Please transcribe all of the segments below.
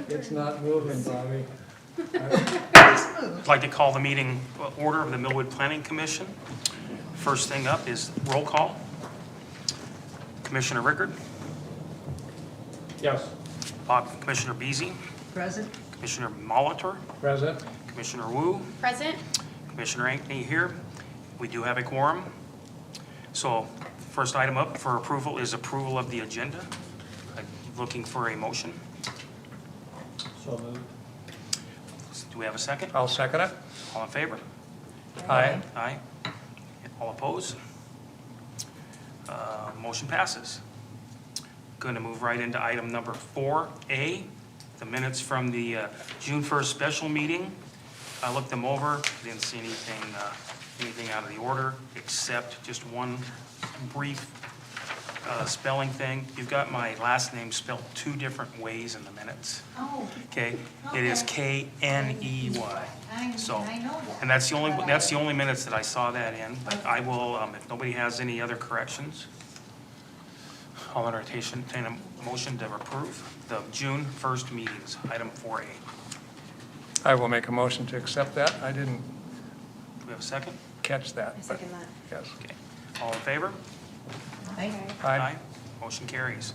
It's not moving, Bobby. I'd like to call the meeting order of the Millwood Planning Commission. First thing up is roll call. Commissioner Rickard, Yes. Commissioner Beasy, Present. Commissioner Molitor, Present. Commissioner Wu, Present. Commissioner Ankney here. We do have a quorum. So first item up for approval is approval of the agenda. I'm looking for a motion. So moved. Do we have a second? I'll second it. All in favor? Aye. Aye. All opposed? Motion passes. Going to move right into item number 4A, the minutes from the June 1st special meeting. I looked them over, didn't see anything out of the order, except just one brief spelling thing. You've got my last name spelled two different ways in the minutes. Oh, Okay, it is K-N-E-Y. So, I know that. and that's the only minutes that I saw that in. But I will, if nobody has any other corrections, I'll entertain a motion to approve the June 1st meetings, item 4A. I will make a motion to accept that. I didn't Do we have a second? catch that. I but second that. Yes. Okay. All in favor? Aye. Aye. Motion carries.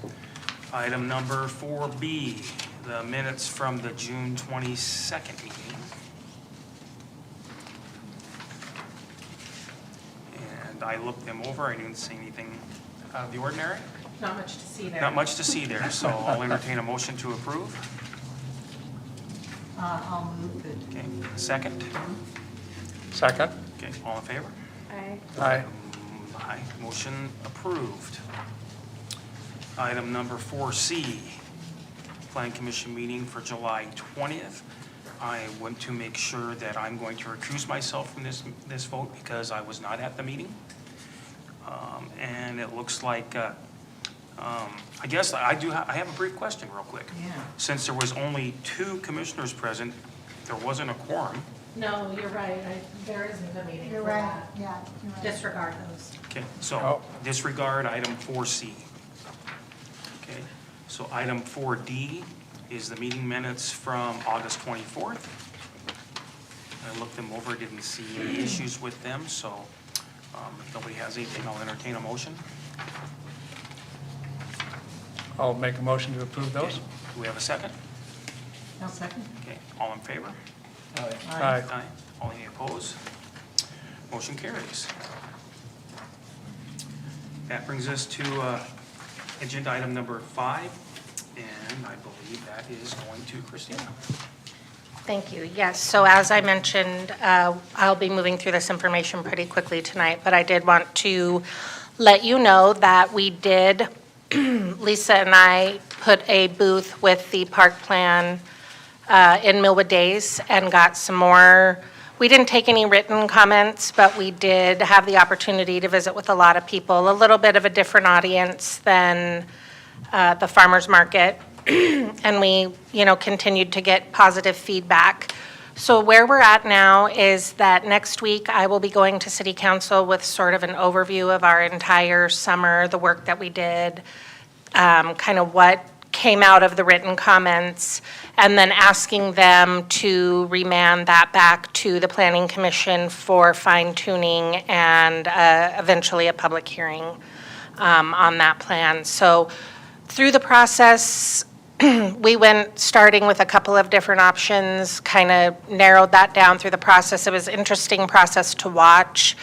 Item number 4B, the minutes from the June 22nd meeting. And I looked them over, I didn't see anything out of the ordinary. Not much to see there. Not much to see there, so I'll entertain a motion to approve. I'll move it. Okay, second. Second. Okay, all in favor? Aye. Aye. Aye, motion approved. Item number 4C, Plan Commission meeting for July 20th. I want to make sure that I'm going to recuse myself from this vote because I was not at the meeting. And it looks like, I guess I have a brief question real quick. Yeah. Since there was only 2 commissioners present, there wasn't a quorum. No, you're right. There isn't a meeting You're for right, that. yeah, you're right. Disregard those. Okay, so Oh. disregard item 4C. Okay, so item 4D is the meeting minutes from August 24th. I looked them over, didn't see any issues with them, so if nobody has anything, I'll entertain a motion. I'll make a motion to approve Okay, those. do we have a second? I'll second. Okay, all in favor? Aye. Aye. All any opposed? Motion carries. That brings us to agenda item number 5, and I believe that is going to Christina. Thank you. Yes, so as I mentioned, I'll be moving through this information pretty quickly tonight, but I did want to let you know that we did, Lisa and I put a booth with the park plan in Millwood Days and got some more. We didn't take any written comments, but we did have the opportunity to visit with a lot of people, a little bit of a different audience than the farmers market. And we, continued to get positive feedback. So where we're at now is that next week I will be going to City Council with sort of an overview of our entire summer, the work that we did, kind of what came out of the written comments, and then asking them to remand that back to the Planning Commission for fine-tuning and eventually a public hearing on that plan. So through the process, we went starting with a couple of different options, kind of narrowed that down through the process. It was an interesting process to watch.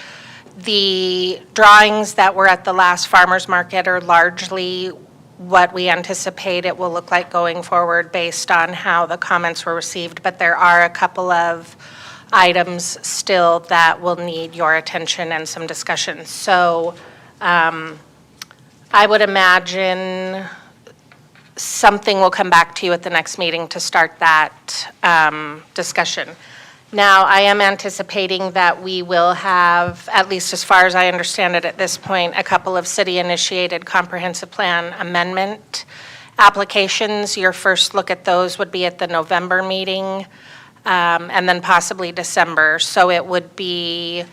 The drawings that were at the last farmers market are largely what we anticipate it will look like going forward based on how the comments were received, but there are a couple of items still that will need your attention and some discussion. So I would imagine something will come back to you at the next meeting to start that discussion. Now, I am anticipating that we will have, at least as far as I understand it at this point, a couple of city-initiated comprehensive plan amendment applications. Your first look at those would be at the November meeting, and then possibly December. So it would be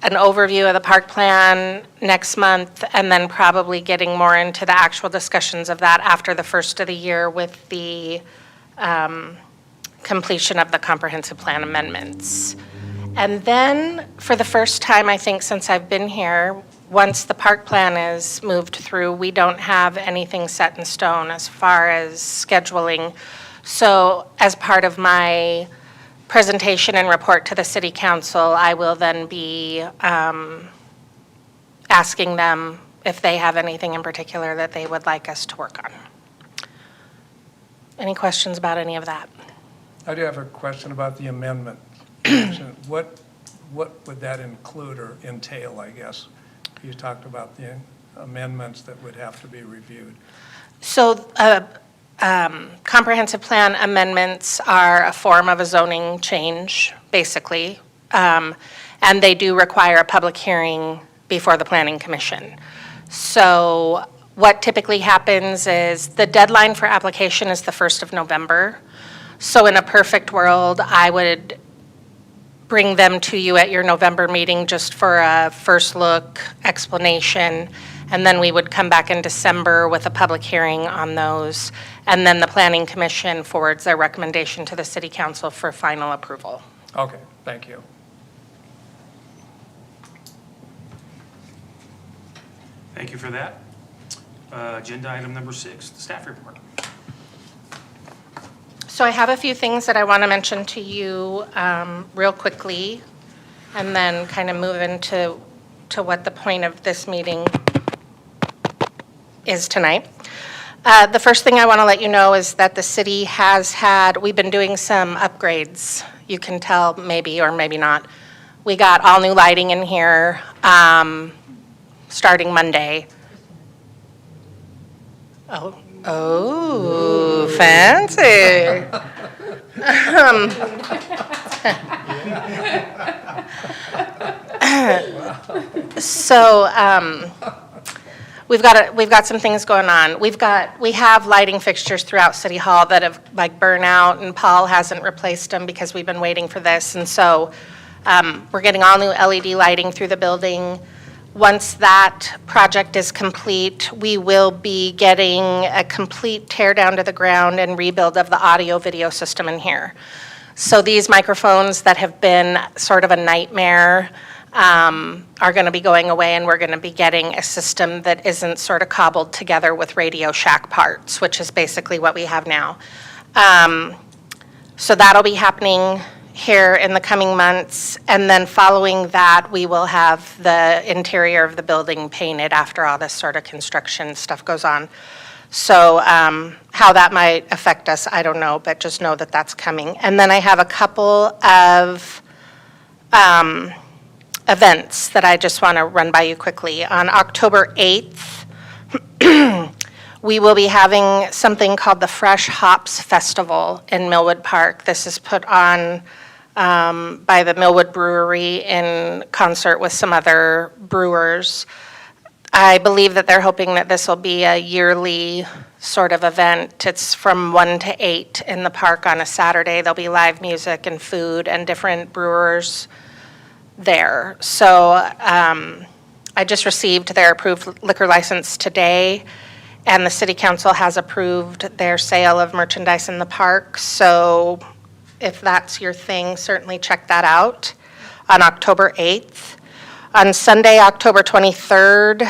an overview of the park plan next month, and then probably getting more into the actual discussions of that after the first of the year with the completion of the comprehensive plan amendments. And then, for the first time, I think, since I've been here, once the park plan is moved through, we don't have anything set in stone as far as scheduling. So as part of my presentation and report to the city council, I will then be asking them if they have anything in particular that they would like us to work on. Any questions about any of that? I do have a question about the amendment. What would that include or entail, I guess? You talked about the amendments that would have to be reviewed. So comprehensive plan amendments are a form of a zoning change, basically, and they do require a public hearing before the Planning Commission. So what typically happens is the deadline for application is the 1st of November. So in a perfect world, I would bring them to you at your November meeting just for a first look explanation, and then we would come back in December with a public hearing on those, and then the Planning Commission forwards their recommendation to the City Council for final approval. Okay, thank you. Thank you for that. Agenda item number 6, the staff report. So I have a few things that I want to mention to you real quickly, and then kind of move into what the point of this meeting is tonight. The first thing I want to let you know is that the city we've been doing some upgrades. You can tell maybe or maybe not. We got all new lighting in here starting Monday. Oh, fancy. So we've got some things going on. We have lighting fixtures throughout City Hall that have like burnt out, and Paul hasn't replaced them because we've been waiting for this. And so we're getting all new LED lighting through the building. Once that project is complete, we will be getting a complete tear down to the ground and rebuild of the audio video system in here. So these microphones that have been sort of a nightmare are going to be going away, and we're going to be getting a system that isn't sort of cobbled together with Radio Shack parts, which is basically what we have now. So that'll be happening here in the coming months, and then following that, we will have the interior of the building painted after all this sort of construction stuff goes on. So how that might affect us, I don't know, but just know that that's coming. And then I have a couple of events that I just want to run by you quickly. On October 8th, we will be having something called the Fresh Hops Festival in Millwood Park. This is put on by the Millwood Brewery in concert with some other brewers. I believe that they're hoping that this will be a yearly sort of event. It's from 1 to 8 in the park on a Saturday. There'll be live music and food and different brewers there. So I just received their approved liquor license today, and the City Council has approved their sale of merchandise in the park. So if that's your thing, certainly check that out on October 8th. On Sunday, October 23rd,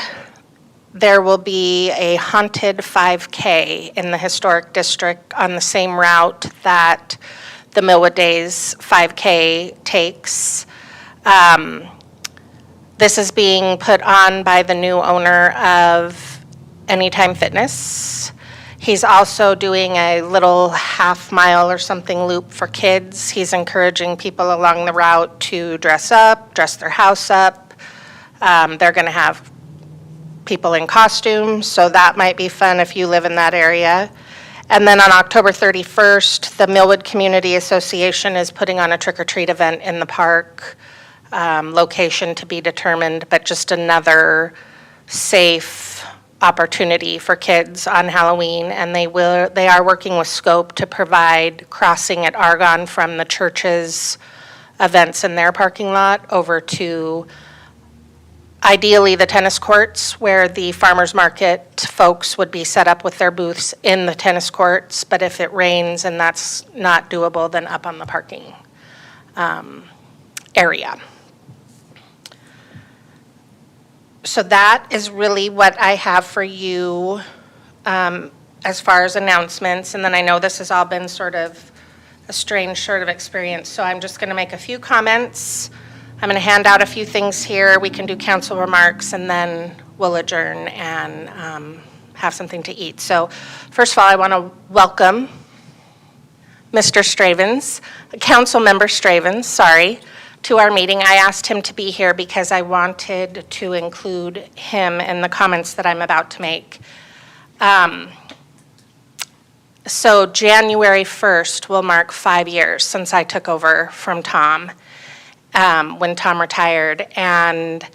there will be a haunted 5K in the Historic District on the same route that the Millwood Days 5K takes. This is being put on by the new owner of Anytime Fitness. He's also doing a little half-mile or something loop for kids. He's encouraging people along the route to dress up, dress their house up. They're going to have people in costumes, so that might be fun if you live in that area. And then on October 31st, the Millwood Community Association is putting on a trick-or-treat event in the park, location to be determined, but just another safe opportunity for kids on Halloween, and they are working with Scope to provide crossing at Argonne from the church's events in their parking lot over to ideally the tennis courts where the farmers market folks would be set up with their booths in the tennis courts, but if it rains and that's not doable, then up on the parking area. So that is really what I have for you as far as announcements. And then I know this has all been sort of a strange sort of experience, so I'm just going to make a few comments. I'm going to hand out a few things here. We can do council remarks, and then we'll adjourn and have something to eat. So first of all, I want to welcome Mr. Stravens, Council Member Stravens, sorry, to our meeting. I asked him to be here because I wanted to include him in the comments that I'm about to make. So January 1st will mark 5 years since I took over from Tom, when Tom retired. And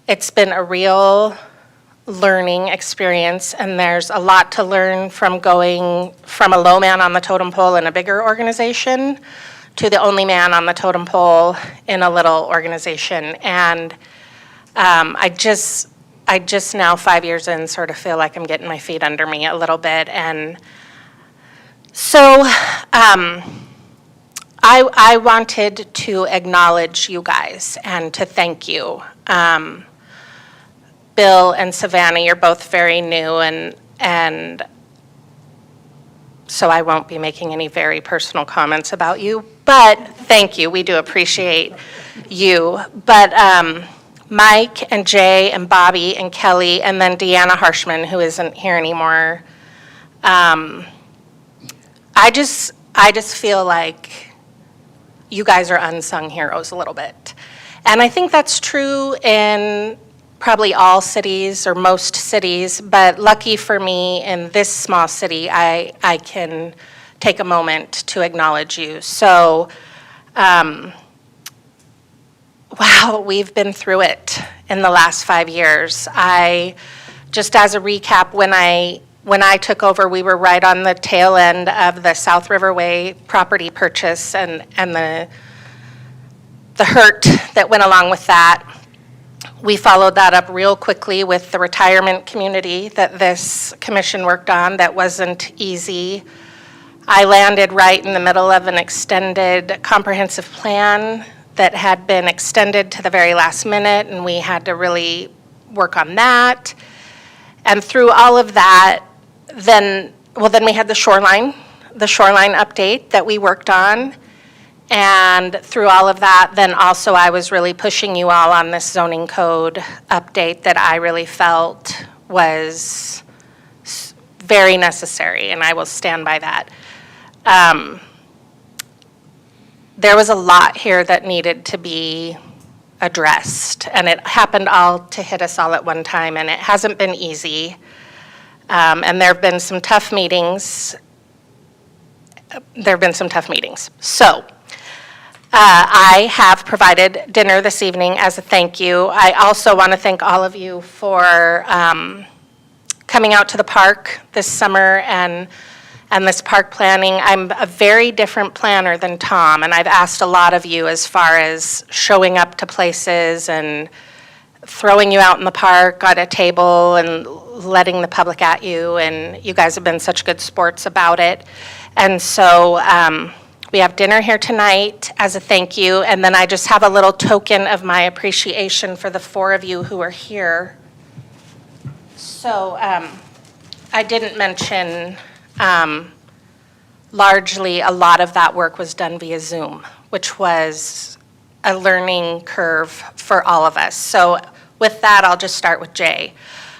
it's been a real learning experience, and there's a lot to learn from going from a low man on the totem pole in a bigger organization to the only man on the totem pole in a little organization. And I just now, 5 years in, sort of feel like I'm getting my feet under me a little bit. And so I wanted to acknowledge you guys and to thank you. Bill and Savannah, you're both very new, and so I won't be making any very personal comments about you, but thank you. We do appreciate you. But Mike and Jay and Bobby and Kelly, and then Deanna Harshman, who isn't here anymore, I just feel like you guys are unsung heroes a little bit. And I think that's true in probably all cities or most cities, but lucky for me in this small city, I can take a moment to acknowledge you. So, wow, we've been through it in the last 5 years. Just as a recap, when I took over, we were right on the tail end of the South Riverway property purchase and the hurt that went along with that. We followed that up real quickly with the retirement community that this commission worked on that wasn't easy. I landed right in the middle of an extended comprehensive plan that had been extended to the very last minute, and we had to really work on that. And through all of that, then we had the shoreline update that we worked on. And through all of that, then also I was really pushing you all on this zoning code update that I really felt was very necessary, and I will stand by that. There was a lot here that needed to be addressed, and it happened all to hit us all at one time, and it hasn't been easy. And there have been some tough meetings. So, I have provided dinner this evening as a thank you. I also want to thank all of you for coming out to the park this summer and this park planning. I'm a very different planner than Tom, and I've asked a lot of you as far as showing up to places and throwing you out in the park at a table and letting the public at you, and you guys have been such good sports about it. And so we have dinner here tonight as a thank you, and then I just have a little token of my appreciation for the 4 of you who are here. So I didn't mention, largely a lot of that work was done via Zoom, which was a learning curve for all of us. So with that, I'll just start with Jay.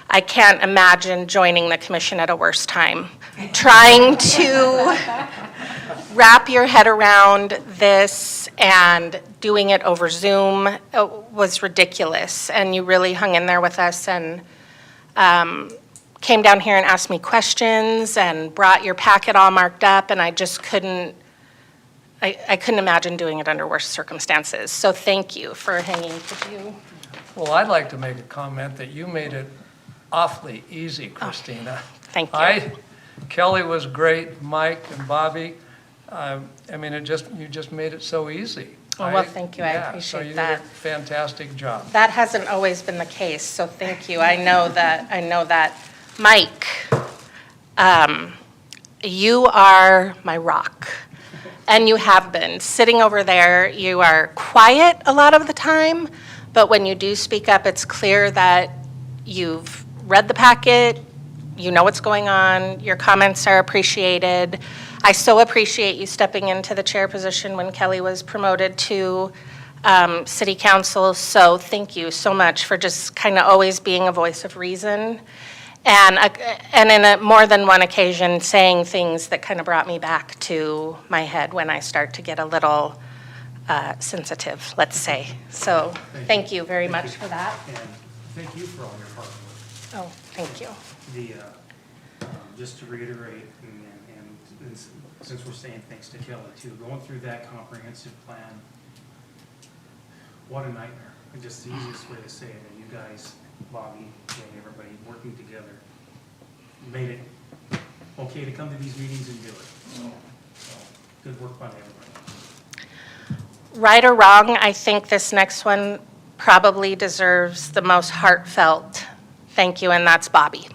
I can't imagine joining the commission at a worse time. Trying to wrap your head around this and doing it over Zoom was ridiculous. And you really hung in there with us and came down here and asked me questions and brought your packet all marked up, and I just couldn't imagine doing it under worse circumstances. So thank you for hanging with you. Well, I'd like to make a comment that you made it awfully easy, Christina. Thank you. Kelly was great, Mike and Bobby. I mean, you just made it so easy. Oh, well, thank you. I Yeah, appreciate So you that. did a fantastic job. That hasn't always been the case, so thank you. I know that. Mike, you are my rock, and you have been. Sitting over there, you are quiet a lot of the time, but when you do speak up, it's clear that you've read the packet, you know what's going on, your comments are appreciated. I so appreciate you stepping into the chair position when Kelly was promoted to city council, so thank you so much for just kind of always being a voice of reason. And in more than one occasion, saying things that kind of brought me back to my head when I start to get a little sensitive, let's say. So thank you very much for that. And thank you for all your hard work. Oh, thank you. Just to reiterate, and since we're saying thanks to Kelly too, going through that comprehensive plan, what a nightmare. Just the easiest way to say it, and you guys, Bobby, and everybody working together, made it okay to come to these meetings and do it. So, good work by everybody. Right or wrong, I think this next one probably deserves the most heartfelt thank you, and that's Bobby.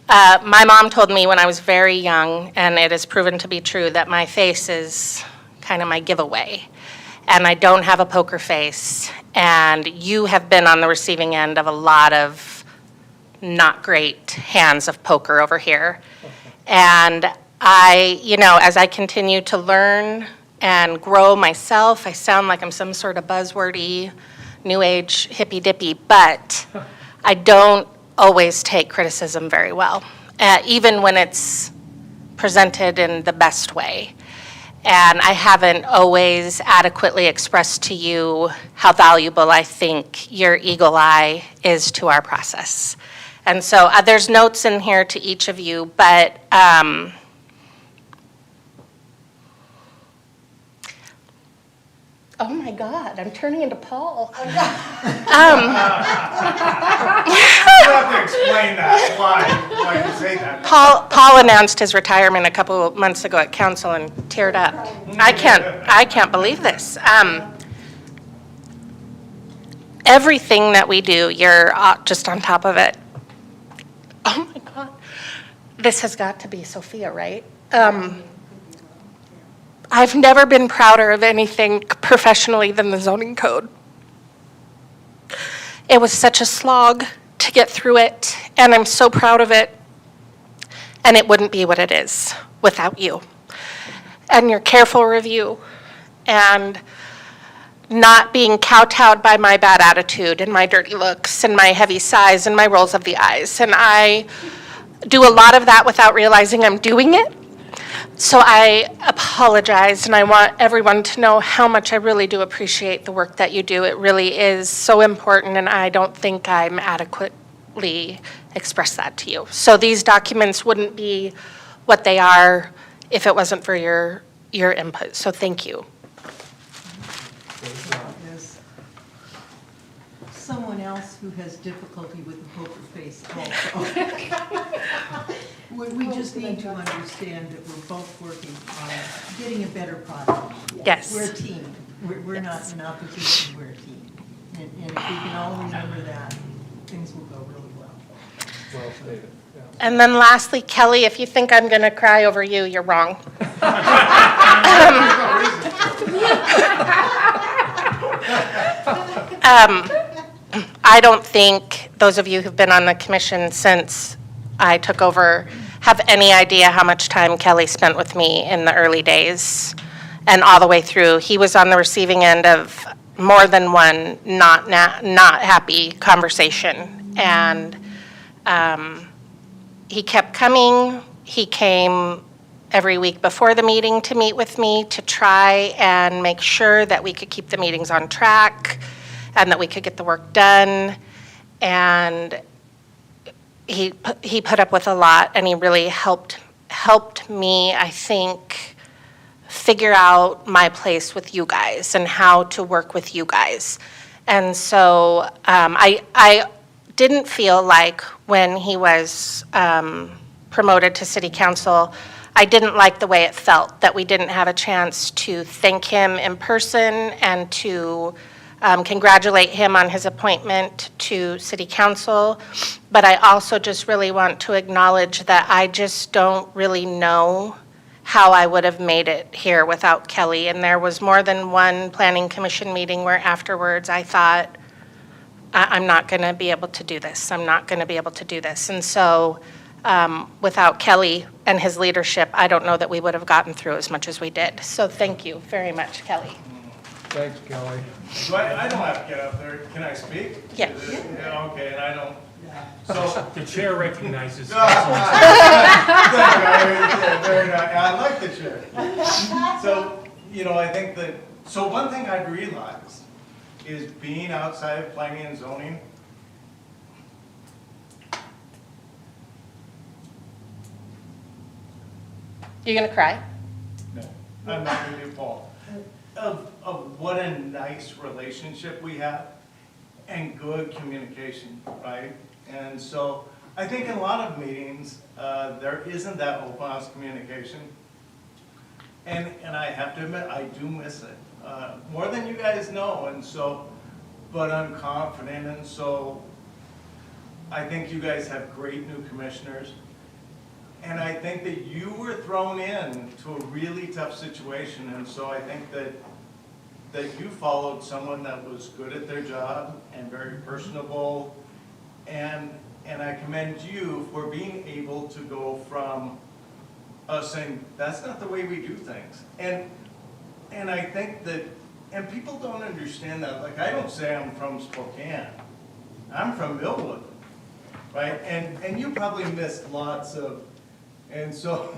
My mom told me when I was very young, and it has proven to be true, that my face is kind of my giveaway. And I don't have a poker face. And you have been on the receiving end of a lot of not great hands of poker over here. And as I continue to learn and grow myself, I sound like I'm some sort of buzzwordy, new age, hippy-dippy, but I don't always take criticism very well, even when it's presented in the best way. And I haven't always adequately expressed to you how valuable I think your eagle eye is to our process. And so there's notes in here to each of you, but oh my God, I'm turning into Paul. You have to explain that, why you say that. Paul announced his retirement a couple of months ago at council and teared up. I can't believe this. Everything that we do, you're just on top of it. Oh my God. This has got to be Sophia, right? I've never been prouder of anything professionally than the zoning code. It was such a slog to get through it, and I'm so proud of it. And it wouldn't be what it is without you. And your careful review, and not being kowtowed by my bad attitude and my dirty looks and my heavy sighs and my rolls of the eyes. And I do a lot of that without realizing I'm doing it. So I apologize, and I want everyone to know how much I really do appreciate the work that you do. It really is so important, and I don't think I'm adequately expressed that to you. So these documents wouldn't be what they are if it wasn't for your input. So thank you. There's someone else who has difficulty with the poker face also. We just need to understand that we're both working on getting a better product. Yes. We're a team. We're not in opposition, we're a team. And if we can all remember that, things will go really well. Well stated, yeah. And then lastly, Kelly, if you think I'm going to cry over you, you're wrong. I don't think those of you who've been on the commission since I took over have any idea how much time Kelly spent with me in the early days and all the way through. He was on the receiving end of more than one not happy conversation. And he kept coming. He came every week before the meeting to meet with me to try and make sure that we could keep the meetings on track and that we could get the work done. And he put up with a lot, and he really helped me, I think, figure out my place with you guys and how to work with you guys. And so I didn't feel like when he was promoted to city council, I didn't like the way it felt, that we didn't have a chance to thank him in person and to congratulate him on his appointment to city council. But I also just really want to acknowledge that I just don't really know how I would have made it here without Kelly. And there was more than one planning commission meeting where afterwards I thought, I'm not going to be able to do this. I'm not going to be able to do this. And so without Kelly and his leadership, I don't know that we would have gotten through as much as we did. So thank you very much, Kelly. Thanks, Kelly. So I don't have to get up there. Can I speak? Yeah. Yeah, okay, and I don't. So. The chair recognizes. Very nice. I like the chair. So, I think that, so one thing I've realized is being outside of planning and zoning, You gonna cry? no, I'm not gonna do Paul, of what a nice relationship we have and good communication, right? And so I think in a lot of meetings, there isn't that open house communication. And I have to admit, I do miss it, more than you guys know, and so, but I'm confident, and so I think you guys have great new commissioners. And I think that you were thrown in to a really tough situation, and so I think that you followed someone that was good at their job and very personable, and I commend you for being able to go from us saying, that's not the way we do things. And I think that, and people don't understand that, like I don't say I'm from Spokane, I'm from Millwood, right? And you probably missed lots of, and so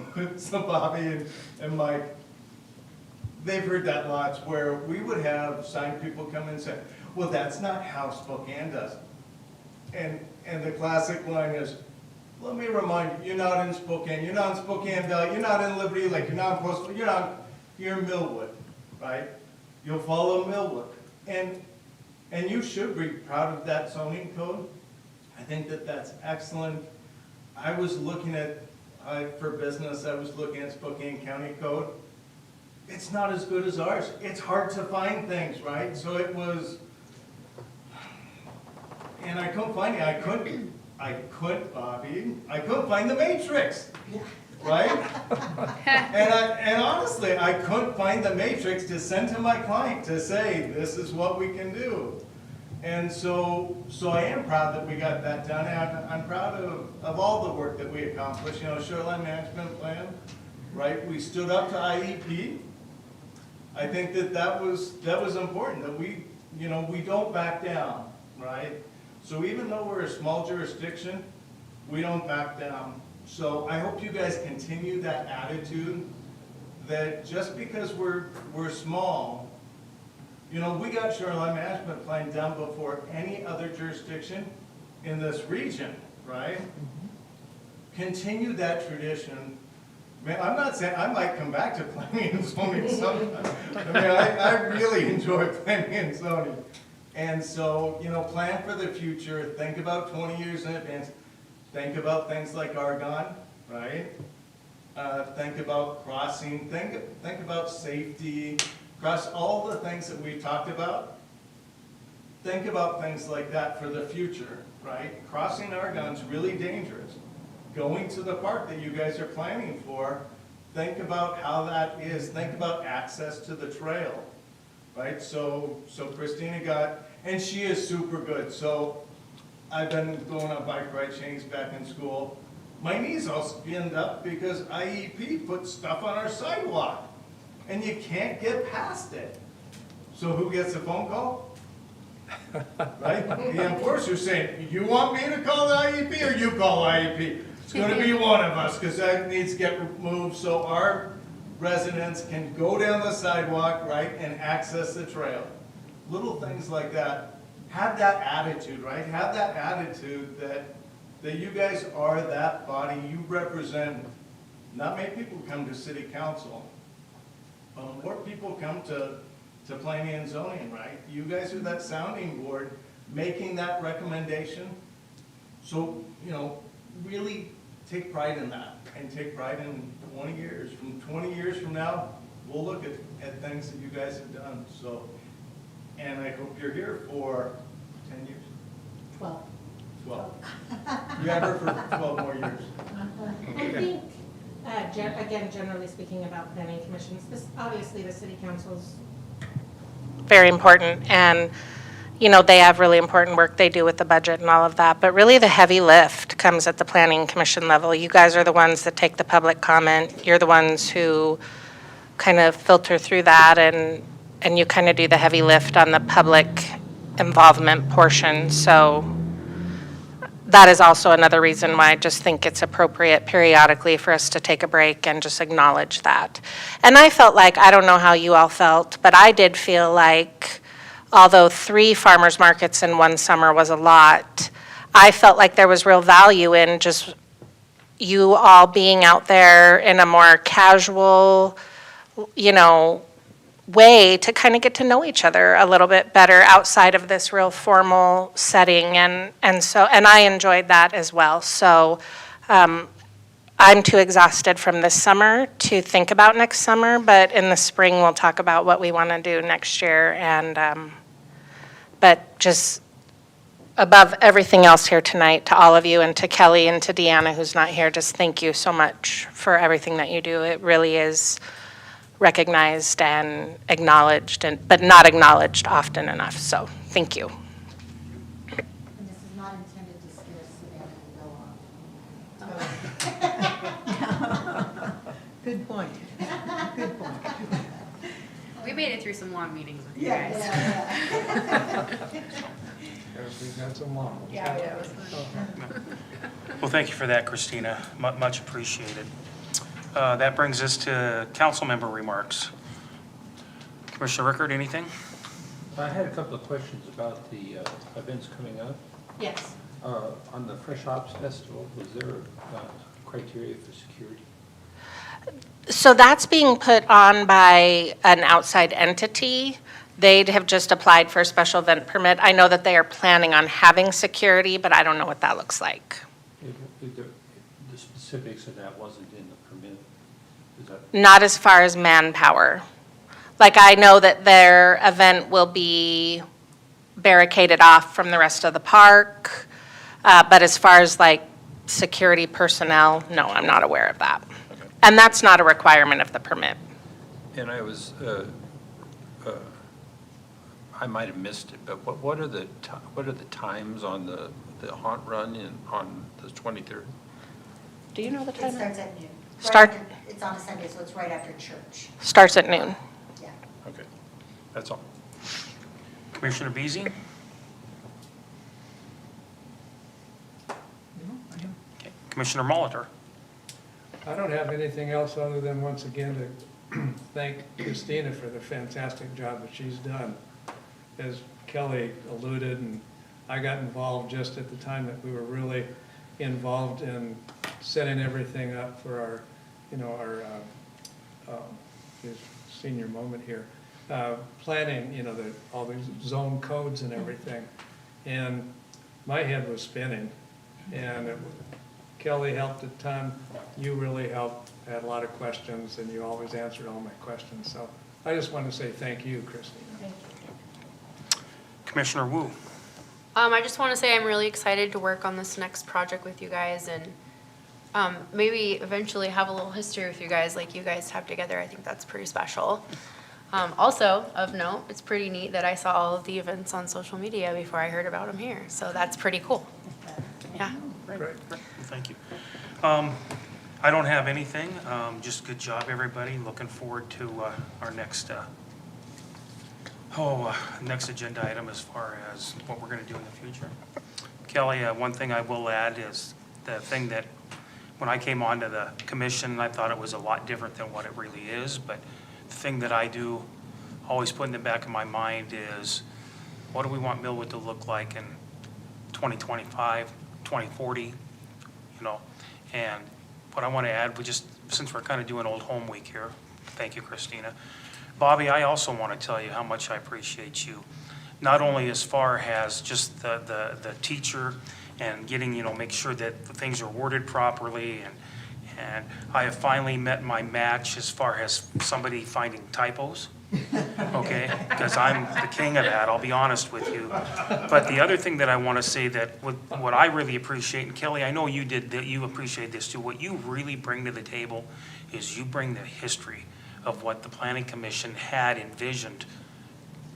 Bobby and Mike, they've heard that lots, where we would have signed people come in and say, well, that's not how Spokane does it. And the classic line is, let me remind you, you're not in Spokane, you're not in Spokane Valley, you're not in Liberty Lake, you're not in Postal, you're in Millwood, right? You'll follow Millwood. And you should be proud of that zoning code. I think that that's excellent. I was looking at, for business, I was looking at Spokane County Code. It's not as good as ours. It's hard to find things, right? So it was, and I couldn't find it. I couldn't find the matrix, right? And honestly, I couldn't find the matrix to send to my client to say, this is what we can do. And so I am proud that we got that done, and I'm proud of all the work that we accomplished. Shoreline management plan, right? We stood up to IEP. I think that was important, that we don't back down, right? So even though we're a small jurisdiction, we don't back down. So I hope you guys continue that attitude, that just because we're small, we got shoreline management plan done before any other jurisdiction in this region, right? Continue that tradition. Man, I'm not saying, I might come back to planning and zoning sometime. I really enjoy planning and zoning. And so, plan for the future, think about 20 years in advance, think about things like Argonne, right? Think about crossing, think about safety, across all the things that we talked about. Think about things like that for the future, right? Crossing Argonne's really dangerous. Going to the park that you guys are planning for, think about how that is. Think about access to the trail, right? So Christina got, and she is super good. So I've been going on bike ride chains back in school. My knees all skinned up because IEP put stuff on our sidewalk, and you can't get past it. So who gets a phone call? Right? The enforcer saying, you want me to call the IEP or you call IEP? It's going to be one of us, because that needs to get removed so our residents can go down the sidewalk, right, and access the trail. Little things like that. Have that attitude, right? Have that attitude that you guys are that body. You represent, not many people come to city council, but more people come to planning and zoning, right? You guys are that sounding board, making that recommendation. So, really take pride in that, and take pride in 20 years. From 20 years from now, we'll look at things that you guys have done, so. And I hope you're here for 10 years, 12. 12. You have her for 12 more years. I think, again, generally speaking about planning commissions, this, obviously the city council's very important, and, you know, they have really important work they do with the budget and all of that, but really the heavy lift comes at the planning commission level. You guys are the ones that take the public comment. You're the ones who kind of filter through that, and you kind of do the heavy lift on the public involvement portion. So that is also another reason why I just think it's appropriate periodically for us to take a break and just acknowledge that. And I felt like, I don't know how you all felt, but I did feel like, although 3 farmers markets in one summer was a lot, I felt like there was real value in just you all being out there in a more casual, you know, way to kind of get to know each other a little bit better outside of this real formal setting, and I enjoyed that as well. So I'm too exhausted from this summer to think about next summer, but in the spring we'll talk about what we want to do next year. And but just above everything else here tonight, to all of you and to Kelly and to Deanna, who's not here, just thank you so much for everything that you do. It really is recognized and acknowledged, but not acknowledged often enough. So thank you. And this is not intended to scare Savannah and Bill off. Good point. Good point. We made it through some long meetings with you Yeah, guys. yeah. Yes, we've had some long ones. Yeah, it was fun. Well, thank you for that, Christina. Much appreciated. That brings us to council member remarks. Commissioner Rickard, anything? I had a couple of questions about the events coming up. Yes. On the Fresh Hops Festival, was there criteria for security? So that's being put on by an outside entity. They'd have just applied for a special event permit. I know that they are planning on having security, but I don't know what that looks like. The specifics of that wasn't in the permit. Is that? Not as far as manpower. Like, I know that their event will be barricaded off from the rest of the park, but as far as like security personnel, no, I'm not aware of that. Okay. And that's not a requirement of the permit. And I was, I might have missed it, but what are the times on the haunt run on the 23rd? Do you know the It time? starts at noon. Start- Right after- It's on a Sunday, so it's right after church. Starts at noon. Yeah. Okay, that's all. Commissioner Beasy? Okay. Commissioner Molitor? I don't have anything else other than, once again, to thank Christina for the fantastic job that she's done. As Kelly alluded, and I got involved just at the time that we were really involved in setting everything up for our, you know, his senior moment here. Planning, you know, all these zone codes and everything. And my head was spinning. And Kelly helped a ton. You really helped. I had a lot of questions, and you always answered all my questions. So I just want to say thank you, Christina. Commissioner Wu? I just want to say I'm really excited to work on this next project with you guys and maybe eventually have a little history with you guys like you guys have together. I think that's pretty special. Also, of note, it's pretty neat that I saw all of the events on social media before I heard about them here. So that's pretty cool. Yeah. Great. Thank you. I don't have anything. Just good job, everybody. Looking forward to our next next agenda item as far as what we're going to do in the future. Kelly, one thing I will add is the thing that when I came onto the commission, I thought it was a lot different than what it really is. But the thing that I do always put in the back of my mind is, what do we want Millwood to look like in 2025, 2040, you know? And what I want to add, since we're kind of doing Old Home Week here, thank you, Christina. Bobby, I also want to tell you how much I appreciate you, not only as far as just the teacher and getting, make sure that the things are worded properly, and I have finally met my match as far as somebody finding typos, okay? Because I'm the king of that, I'll be honest with you. But the other thing that I want to say that what I really appreciate, and Kelly, I know you did, that you appreciate this too, what you really bring to the table is you bring the history of what the Planning Commission had envisioned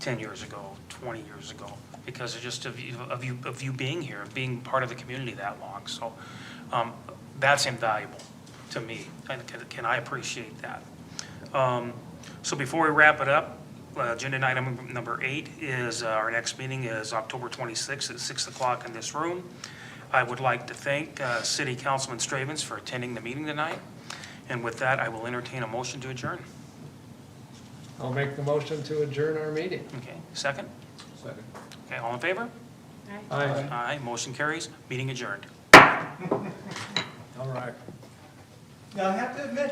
10 years ago, 20 years ago, because of just of you being here, being part of the community that long. So that's invaluable to me, and can I appreciate that. So before we wrap it up, agenda item number 8 is, our next meeting is October 26th at 6 o'clock in this room. I would like to thank City Councilman Stravens for attending the meeting tonight. And with that, I will entertain a motion to adjourn. I'll make the motion to adjourn our meeting. Okay, second? Second. Okay, all in favor? Aye. Aye, motion carries, meeting adjourned. All right. Now, I have to admit,